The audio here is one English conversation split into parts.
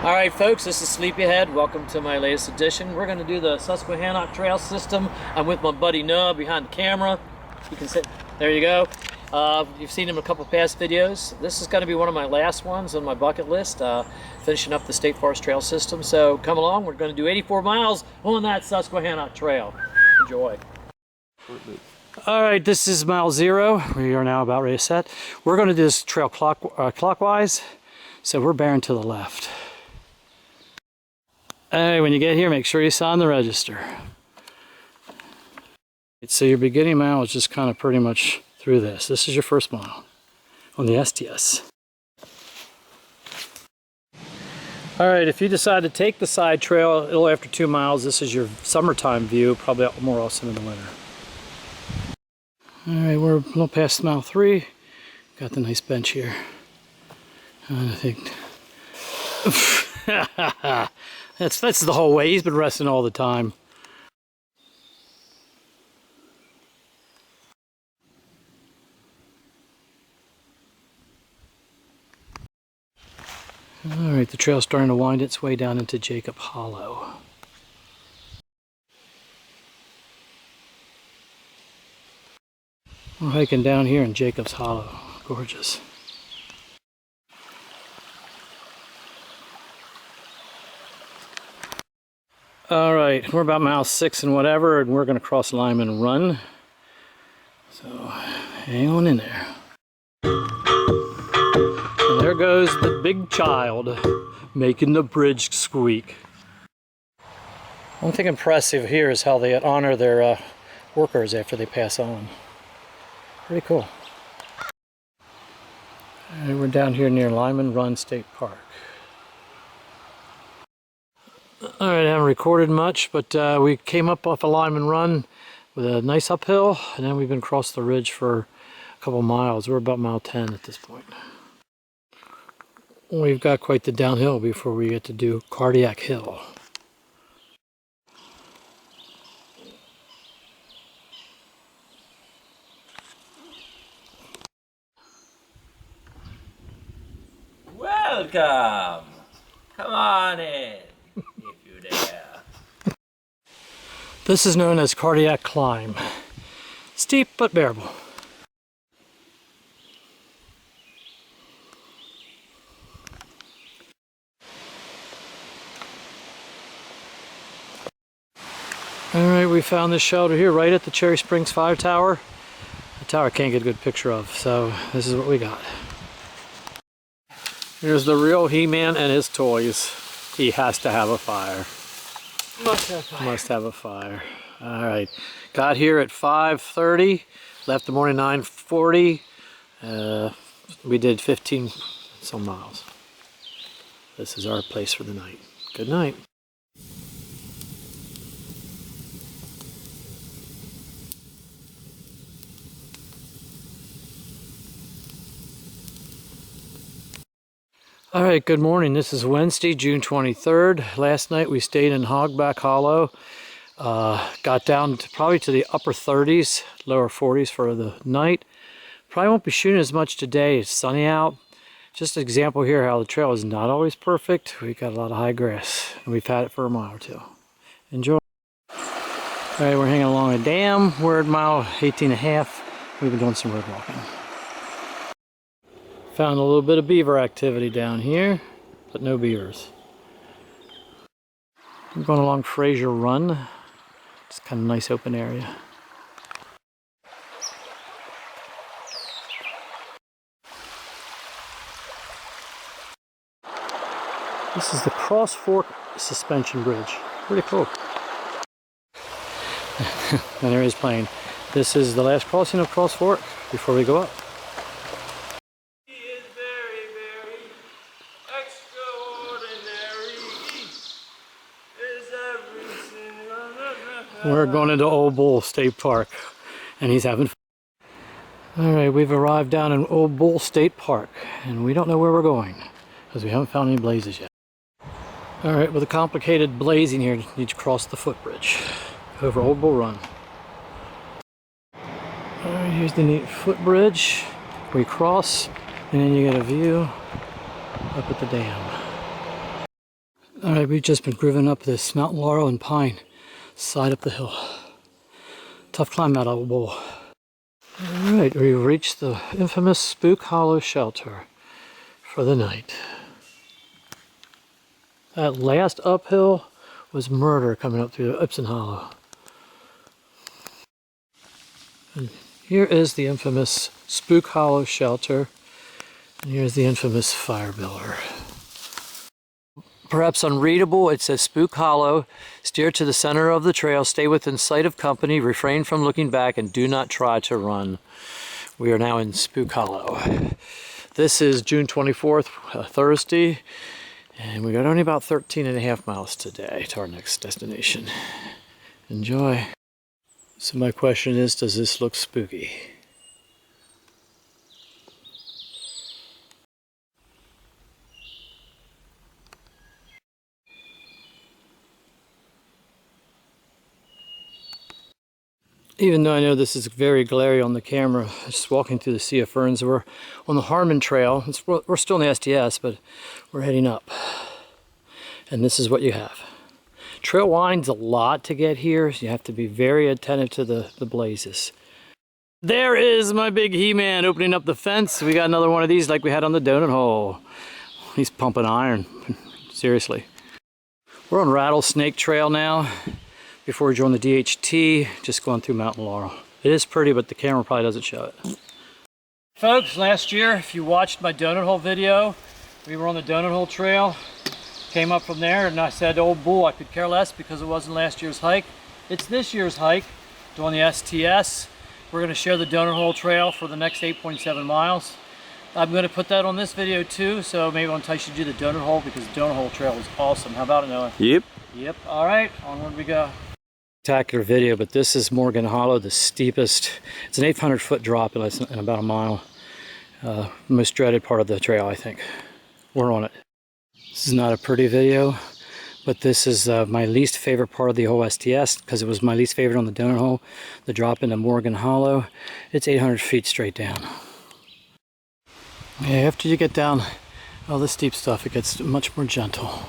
Alright folks, this is Sleepyhead. Welcome to my latest edition. We're going to do the Susquehannock Trail System. I'm with my buddy Noah behind the camera. You can sit, there you go. You've seen him in a couple past videos. This is going to be one of my last ones on my bucket list, finishing up the State Forest Trail System. So come along, we're going to do 84 miles on that Susquehannock Trail. Enjoy. Alright, this is mile 0. We are now about ready to set. We're going to do this trail clockwise, so we're bearing to the left. Hey, when you get here, make sure you sign the register. So your beginning mile is just kind of pretty much through this. This is your first mile on the STS. Alright, if you decide to take the side trail a little after 2 miles, this is your summertime view, probably more awesome in the winter. Alright, we're a little past mile 3. Got the nice bench here. And I think... That's the whole way. He's been resting all the time. Alright, the trail's starting to wind its way down into Jacob Hollow. We're hiking down here in Jacob's Hollow. Gorgeous. Alright, we're about mile 6 and whatever, and we're going to cross Lyman Run. So, hang on in there. And there goes the big child, making the bridge squeak. One thing impressive here is how they honor their workers after they pass on. Pretty cool. And we're down here near Lyman Run State Park. Alright, I haven't recorded much, but we came up off a Lyman Run with a nice uphill, and then we've been across the ridge for a couple miles. We're about mile 10 at this point. We've got quite the downhill before we get to do Cardiac Hill. Welcome! Come on in. This is known as Cardiac Climb. Steep but bearable. Alright, we found this shelter here right at the Cherry Springs Fire Tower. The tower I can't get a good picture of, so this is what we got. Here's the real He-Man and his toys. He has to have a fire. Must have fire. Must have a fire. Alright. Got here at 5:30. Left the morning 9:40. We did 15 some miles. This is our place for the night. Good night. Alright, good morning. This is Wednesday, June 23rd. Last night we stayed in Hogback Hollow. Got down to probably to the upper 30s, lower 40s for the night. Probably won't be shooting as much today. It's sunny out. Just an example here how the trail is not always perfect. We got a lot of high grass, and we've had it for a mile or two. Enjoy. Alright, we're hanging along a dam. We're at mile 18.5. We've been doing some road walking. Found a little bit of beaver activity down here, but no beavers. I'm going along Fraser Run. It's kind of a nice open area. This is the Cross Fork Suspension Bridge. Pretty cool. And there is playing. This is the last crossing of Cross Fork before we go up. We're going into Old Bull State Park, and he's having fun. Alright, we've arrived down in Old Bull State Park, and we don't know where we're going, because we haven't found any blazes yet. Alright, with a complicated blazing here, you need to cross the footbridge over Old Bull Run. Alright, here's the neat footbridge. We cross, and then you get a view up at the dam. Alright, we've just been grooving up this Mount Laurel and Pine side up the hill. Tough climb out of a bowl. Alright, we reached the infamous Spook Hollow shelter for the night. That last uphill was murder coming up through Ipsen Hollow. And here is the infamous Spook Hollow shelter, and here's the infamous fire builder. Perhaps unreadable, it says Spook Hollow. Steer to the center of the trail, stay within sight of company, refrain from looking back, and do not try to run. We are now in Spook Hollow. This is June 24th, Thursday, and we got only about 13.5 miles today to our next destination. Enjoy. So my question is, does this look spooky? Even though I know this is very glary on the camera, just walking through the sea of ferns. We're on the Harmon Trail. We're still in the STS, but we're heading up. And this is what you have. Trail winds a lot to get here, so you have to be very attentive to the blazes. There is my big He-Man opening up the fence. We got another one of these like we had on the donut hole. He's pumping iron, seriously. We're on Rattlesnake Trail now. Before we join the DHT, just going through Mountain Laurel. It is pretty, but the camera probably doesn't show it. Folks, last year, if you watched my donut hole video, we were on the donut hole trail, came up from there, and I said, oh bull, I could care less because it wasn't last year's hike. It's this year's hike, doing the STS. We're gonna share the donut hole trail for the next 8.7 miles. I'm gonna put that on this video too, so maybe I'll entice you to do the donut hole because the donut hole trail is awesome. How about it, Noah? Yep. Yep, all right, onward we go. Spectacular video, but this is Morgan Hollow, the steepest. It's an 800-foot drop in about a mile. Most dreaded part of the trail, I think. We're on it. This is not a pretty video, but this is my least favorite part of the whole STS because it was my least favorite on the donut hole. The drop into Morgan Hollow. It's 800 feet straight down. Yeah, after you get down all the steep stuff, it gets much more gentle.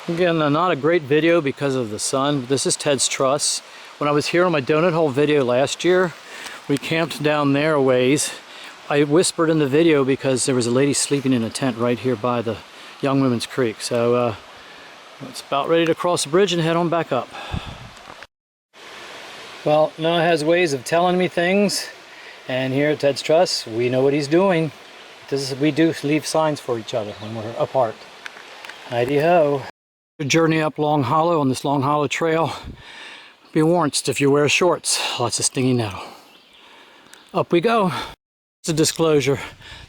Again, not a great video because of the sun. This is Ted's Truss. When I was here on my donut hole video last year, we camped down there a ways. I whispered in the video because there was a lady sleeping in a tent right here by the Young Women's Creek. So it's about ready to cross the bridge and head on back up. Well, Noah has ways of telling me things, and here at Ted's Truss, we know what he's doing. We do leave signs for each other when we're apart. Heidi-ho. Journey up Long Hollow on this Long Hollow trail. Be warned if you wear shorts, lots of stinging nettle. Up we go. It's a disclosure.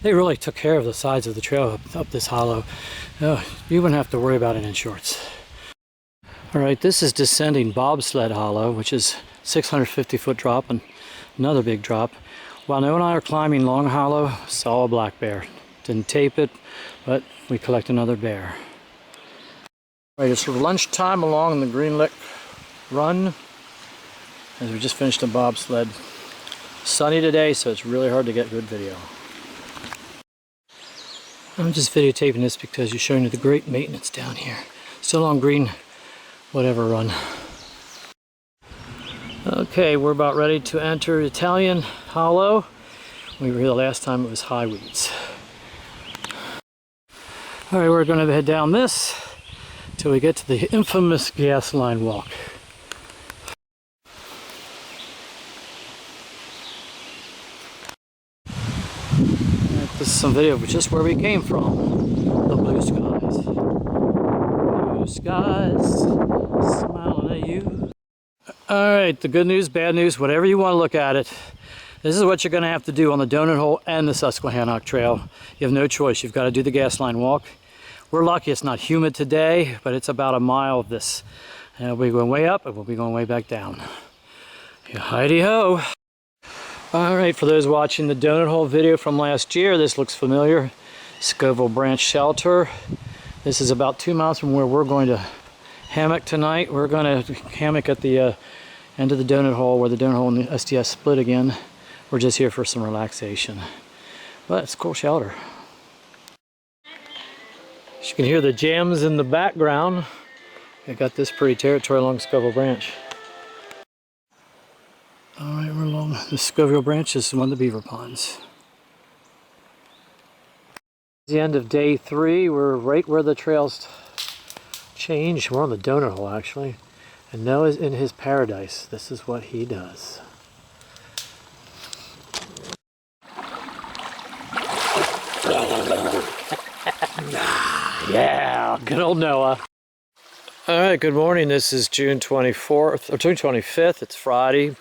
They really took care of the sides of the trail up this hollow. You wouldn't have to worry about it in shorts. All right, this is descending Bobsled Hollow, which is 650-foot drop and another big drop. While Noah and I are climbing Long Hollow, saw a black bear. Didn't tape it, but we collect another bear. All right, it's lunchtime along the Green Lick Run, as we just finished a bobsled. Sunny today, so it's really hard to get good video. I'm just videotaping this because you're showing you the great maintenance down here. Still on Green whatever run. Okay, we're about ready to enter Italian Hollow. We were here the last time, it was high weeds. All right, we're going to head down this till we get to the infamous gas line walk. This is some video of just where we came from. The blue skies. Blue skies smiling at you. Alright, the good news, bad news, whatever you want to look at it. This is what you're going to have to do on the Donut Hole and the Susquehannock Trail. You have no choice. You've got to do the gas line walk. We're lucky it's not humid today, but it's about a mile of this. And we'll be going way up and we'll be going way back down. Heidi-ho! Alright, for those watching the Donut Hole video from last year, this looks familiar. Scoville Branch Shelter. This is about 2 miles from where we're going to hammock tonight. We're going to hammock at the end of the Donut Hole, where the Donut Hole and the STS split again. We're just here for some relaxation. But it's a cool shelter. As you can hear the jams in the background. I got this pretty territory along Scoville Branch. Alright, we're along the Scoville Branch. This is one of the beaver ponds. The end of day 3. We're right where the trails change. We're on the donut hole actually. And Noah's in his paradise. This is what he does. Yeah, good old Noah. Alright, good morning. This is June 24th, or June 25th. It's Friday.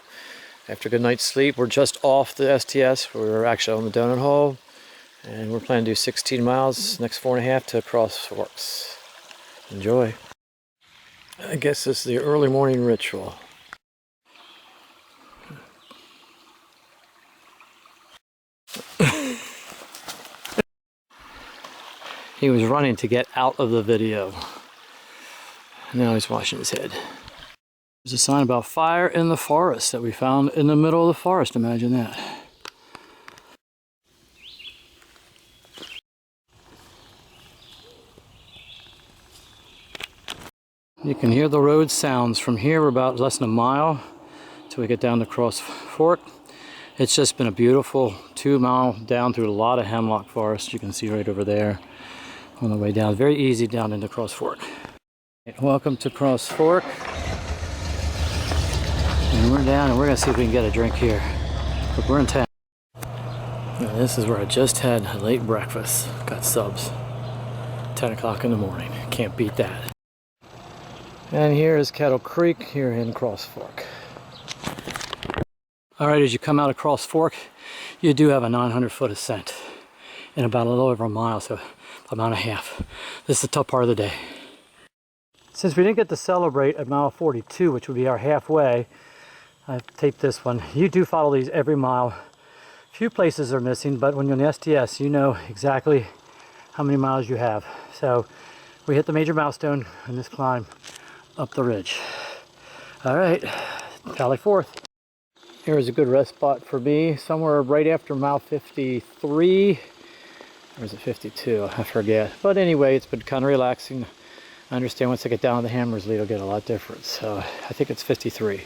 After a good night's sleep, we're just off the STS. We're actually on the donut hole. And we're planning to do 16 miles, next 4.5 to Cross Forks. Enjoy. I guess this is the early morning ritual. He was running to get out of the video. Now he's washing his head. There's a sign about fire in the forest that we found in the middle of the forest. Imagine that. You can hear the road sounds from here. We're about less than a mile till we get down to Cross Fork. It's just been a beautiful 2 mile down through a lot of hemlock forest. You can see right over there on the way down. Very easy down into Cross Fork. Welcome to Cross Fork. And we're down and we're gonna see if we can get a drink here. But we're in town. Now, this is where I just had a late breakfast. Got subs. 10 o'clock in the morning. Can't beat that. And here is Kettle Creek here in Cross Fork. Alright, as you come out of Cross Fork, you do have a 900-foot ascent in about a little over a mile, so a mile and a half. This is the tough part of the day. Since we didn't get to celebrate at mile 42, which would be our halfway, I've taped this one. You do follow these every mile. Few places are missing, but when you're on the STS, you know exactly how many miles you have. So we hit the major milestone in this climb up the ridge. All right, Valley 4th. Here is a good rest spot for me, somewhere right after mile 53. Or is it 52? I forget. But anyway, it's been kind of relaxing. I understand once I get down to the Hammersley, it'll get a lot different. So I think it's 53.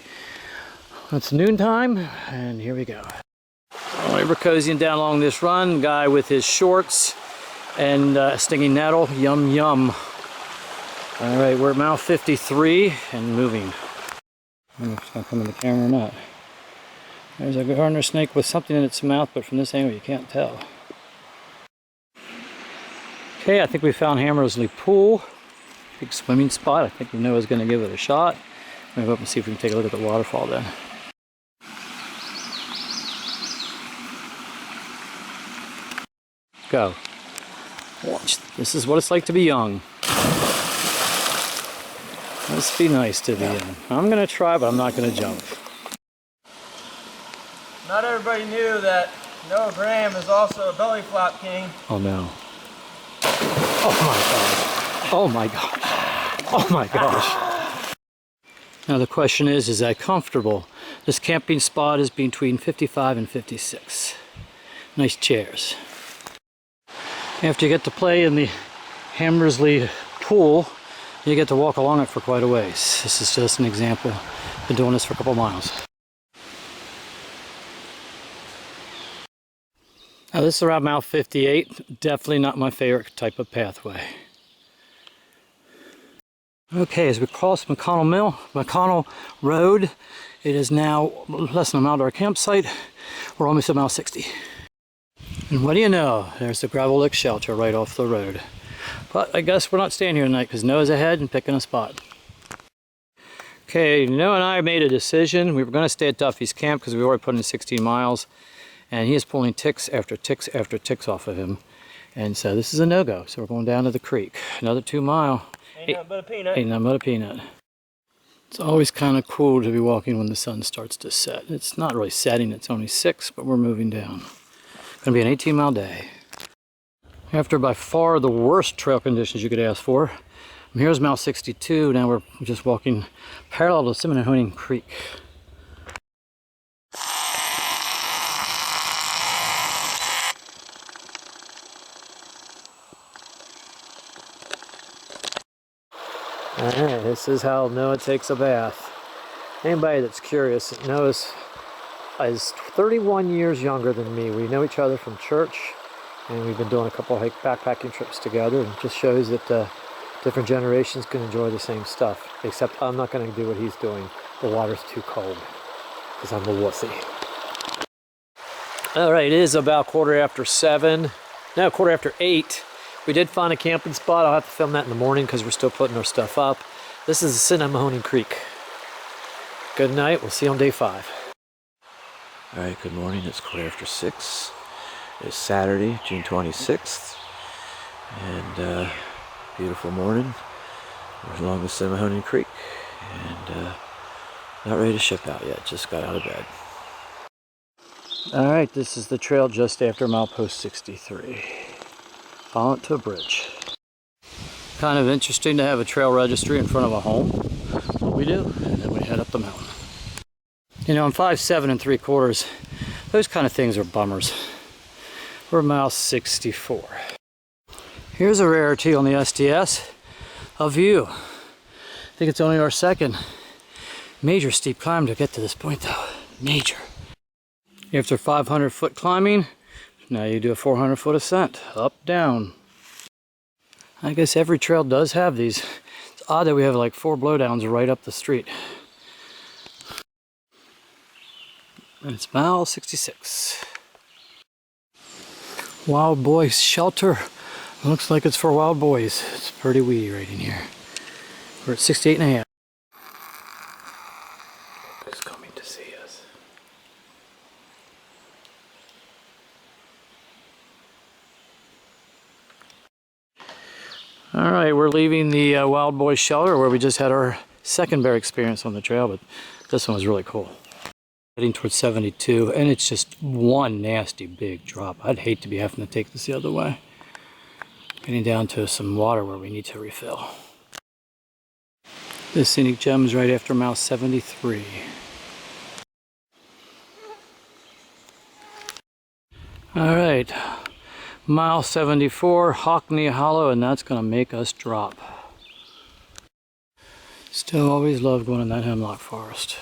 It's noontime, and here we go. All right, we're cozying down along this run. Guy with his shorts and stinging nettle. Yum, yum. All right, we're at mile 53 and moving. I don't know if it's going to come in the camera or not. There's a garter snake with something in its mouth, but from this angle you can't tell. Okay, I think we found Hammersley Pool. Big swimming spot. I think Noah's going to give it a shot. Move up and see if we can take a look at the waterfall then. Go. Watch. This is what it's like to be young. Must be nice to be young. I'm going to try, but I'm not going to jump. Not everybody knew that Noah Graham is also a belly flop king. Oh no. Oh my gosh. Oh my gosh. Oh my gosh. Now the question is that comfortable? This camping spot is between 55 and 56. Nice chairs. After you get to play in the Hammersley Pool, you get to walk along it for quite a ways. This is just an example. Been doing this for a couple miles. Now this is around mile 58. Definitely not my favorite type of pathway. Okay, as we cross McConnell Road, it is now less than a mile to our campsite. We're almost at mile 60. And what do you know? There's the gravel lick shelter right off the road. But I guess we're not staying here tonight because Noah's ahead and picking a spot. Okay, Noah and I made a decision. We were going to stay at Duffy's camp because we already put in 16 miles. And he is pulling ticks after ticks after ticks off of him. And so this is a no-go. So we're going down to the creek. Another 2 mile. Ain't nothing but a peanut. Ain't nothing but a peanut. It's always kind of cool to be walking when the sun starts to set. It's not really setting, it's only 6, but we're moving down. Gonna be an 18-mile day. After by far the worst trail conditions you could ask for, here's mile 62. Now we're just walking parallel to Susquehannock Creek. Alright, this is how Noah takes a bath. Anybody that's curious, Noah's is 31 years younger than me. We know each other from church, and we've been doing a couple of backpacking trips together, and it just shows that different generations can enjoy the same stuff. Except I'm not going to do what he's doing. The water's too cold, because I'm a wussy. Alright, it is about 7:15. No, 7:45. We did find a camping spot. I'll have to film that in the morning because we're still putting our stuff up. This is Susquehannock Creek. Good night. We'll see you on day 5. All right, good morning. It's 6:15. It's Saturday, June 26th. And beautiful morning. We're along the Susquehannock Creek. And not ready to ship out yet. Just got out of bed. All right, this is the trail just after milepost 63. Follow it to a bridge. Kind of interesting to have a trail registry in front of a home. That's what we do, and then we head up the mountain. You know, I'm 5'7 3/4. Those kind of things are bummers. We're mile 64. Here's a rarity on the SDS, a view. I think it's only our second major steep climb to get to this point though. Major. After 500-foot climbing, now you do a 400-foot ascent, up, down. I guess every trail does have these. It's odd that we have like 4 blowdowns right up the street. And it's mile 66. Wild Boys Shelter. Looks like it's for wild boys. It's pretty weedy right in here. We're at 68.5. Who's coming to see us? All right, we're leaving the Wild Boys Shelter where we just had our second bear experience on the trail, but this one was really cool. Heading towards 72, and it's just one nasty big drop. I'd hate to be having to take this the other way. Getting down to some water where we need to refill. This scenic gem is right after mile 73. All right. Mile 74, Hockney Hollow, and that's going to make us drop. Still always love going in that hemlock forest.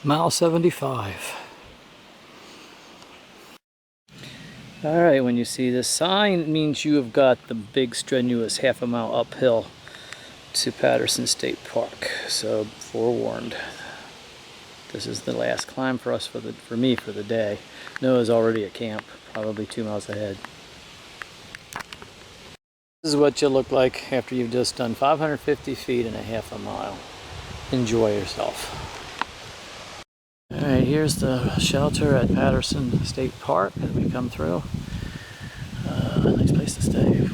Mile 75. Alright, when you see this sign, it means you have got the big strenuous half a mile uphill to Patterson State Park. So forewarned. This is the last climb for us, for me for the day. Noah's already at camp, probably 2 miles ahead. This is what you look like after you've just done 550 feet and a half a mile. Enjoy yourself. Alright, here's the shelter at Patterson State Park as we come through. Nice place to stay.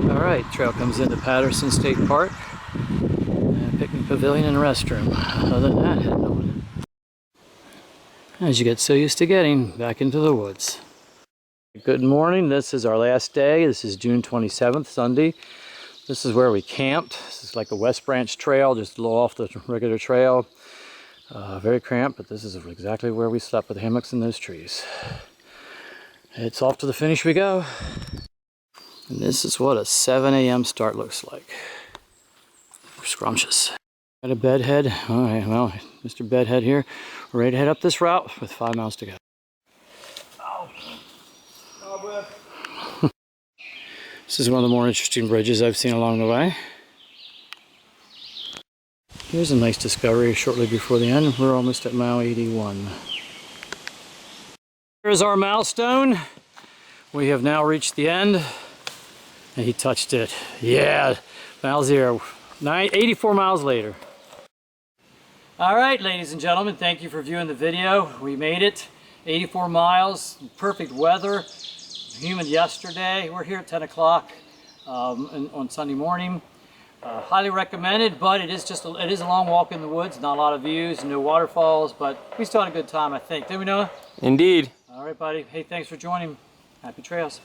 Alright, trail comes into Patterson State Park. Picnic pavilion and restroom. Other than that, heading on. As you get so used to getting back into the woods. Good morning, this is our last day. This is June 27th, Sunday. This is where we camped. This is like a West Branch trail, just a little off the regular trail. Very cramped, but this is exactly where we slept with hammocks in those trees. It's off to the finish we go. And this is what a 7 a.m. start looks like. We're scrumptious. Got a bedhead. All right, well, Mr. Bedhead here. We're ready to head up this route with 5 miles to go. This is one of the more interesting bridges I've seen along the way. Here's a nice discovery shortly before the end. We're almost at mile 81. Here's our milestone. We have now reached the end. And he touched it. Yeah, mile 0. 84 miles later. All right, ladies and gentlemen, thank you for viewing the video. We made it. 84 miles, perfect weather. Humid yesterday. We're here at 10 o'clock on Sunday morning. Highly recommended, but it is a long walk in the woods. Not a lot of views, no waterfalls, but we still had a good time, I think. Didn't we, Noah? Indeed. All right, buddy. Hey, thanks for joining. Happy trails.